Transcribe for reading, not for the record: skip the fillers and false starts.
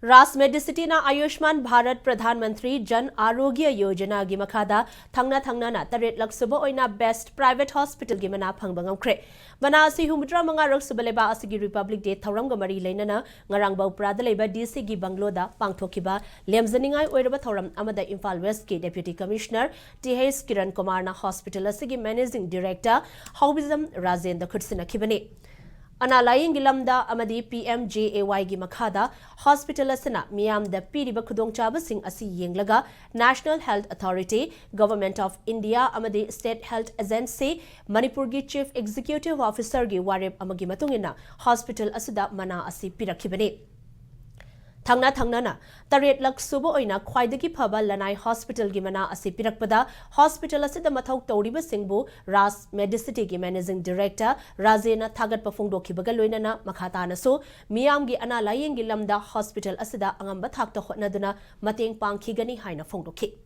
RAJ MEDICITY na Ayushman Bharat Pradhan Mantri Jan Arogya Yojana gi makhada thangna na taret laksuba oina best private hospital gi mana phangba ngamkhre mana asi humudra manga raksuba leba asigi Republic Day thauram ga mari leinana ngarang bau prada leba DC gi bangloda pangthokiba lemzaningai oiraba thauram amada Imphal West ki Deputy Commissioner TH Kiran Kumar na hospital asigi Managing Director Haubizam Rajendra Khutsina khibani Analaying Gilamda Amadi PMJAY gi makhada hospital asana miyam da piriba khudong chaba sing asi yenglaga National Health Authority Government of India Amadi State Health Agency Manipur gi Chief Executive Officer gi warep amagi matungina hospital asuda mana asi pirakhibani thangna na taret lak subo oina khwaidagi phaba lanai hospital gi mana asi pirakpada hospital asida mathau tawriba singbu RAJ MEDICITY gi Managing Director Rajena thagat pafung dokhibaga loinana makhata na so miyam gi ana layeng gi lamda hospital asida angamba thakta hotnaduna mateng pangkhigani haina phongdokhi